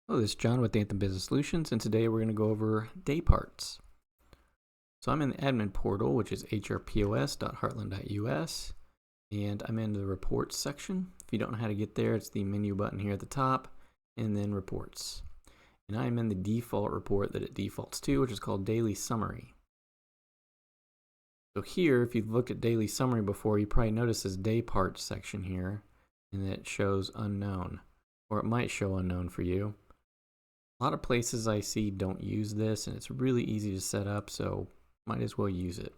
Hello, this is John with Anthem Business Solutions, and today we're going to go over Dayparts. So I'm in the admin portal, which is hrpos.heartland.us, and I'm in the reports section. If you don't know how to get there, it's the menu button here at the top, and then reports. And I'm in the default report that it defaults to, which is called Daily Summary. So here, if you've looked at Daily Summary before, you probably noticed this Dayparts section here, and it shows unknown, or it might show unknown for you. A lot of places I see don't use this, and it's really easy to set up, so might as well use it.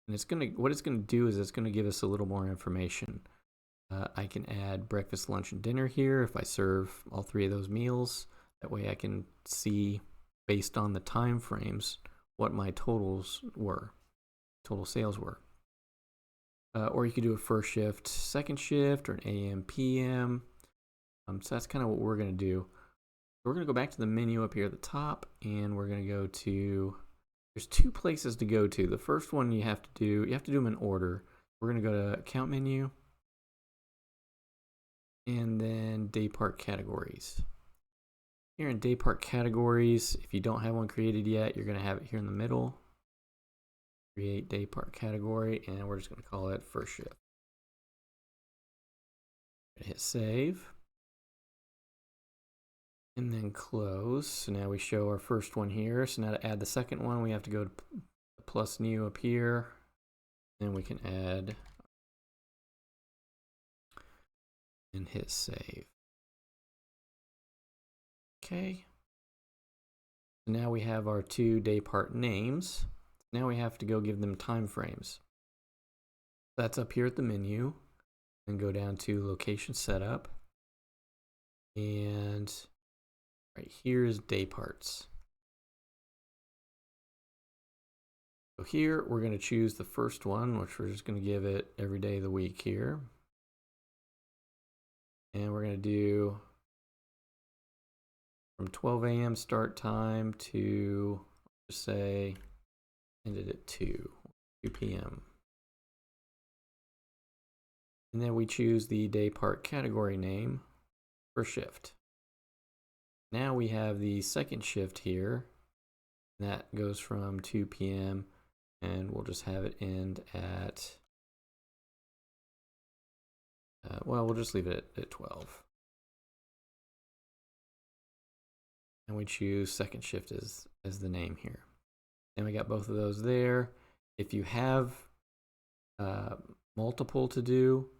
And what it's gonna do is it's gonna give us a little more information. I can add breakfast, lunch, and dinner here if I serve all three of those meals. That way I can see, based on the time frames, what my total sales were. Or you could do a first shift, second shift, or an AM, PM. So that's kind of what we're gonna do. We're going to go back to the menu up here at the top, and we're going to go to, there's two places to go to. The first one you have to do them in order. We're going to go to account menu, and then Daypart categories. Here in Daypart categories, if you don't have one created yet, you're going to have it here in the middle. Create Daypart category, and we're just going to call it first shift. Hit save. And then close. So now we show our first one here. So now to add the second one, we have to go to plus new up here. Then we can add and hit save. Okay. So now we have our two Daypart names. Now we have to go give them time frames. That's up here at the menu. And go down to location setup. And right here is Dayparts. So here we're going to choose the first one, which we're just going to give it every day of the week here. And we're going to do from 12 a.m. start time to, just say, ended at 2 p.m. And then we choose the Daypart category name for shift. Now we have the second shift here. That goes from 2 p.m. and we'll just have it end at, well, we'll just leave it at 12. And we choose second shift as the name here. And we got both of those there. If you have multiple to do,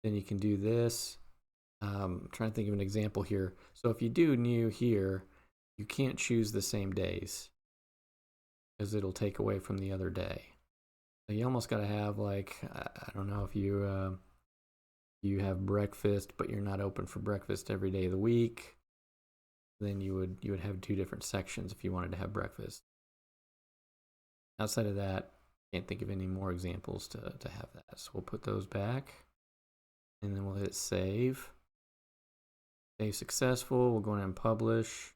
then you can do this. I'm trying to think of an example here. So if you do new here, you can't choose the same days because it'll take away from the other day. So you almost got to have, like, I don't know, if you have breakfast but you're not open for breakfast every day of the week, then you would have two different sections if you wanted to have breakfast. Outside of that, I can't think of any more examples to have that. So we'll put those back, and then we'll hit save. Save successful. We'll go ahead and publish.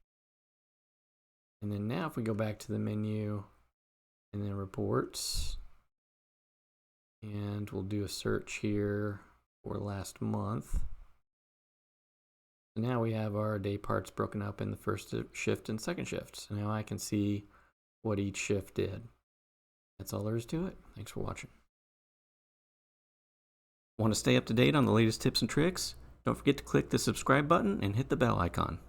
And then now if we go back to the menu and then reports, and we'll do a search here for last month. So now we have our day parts broken up in the first shift and second shift. So now I can see what each shift did. That's all there is to it. Thanks for watching. Want to stay up to date on the latest tips and tricks? Don't forget to click the subscribe button and hit the bell icon.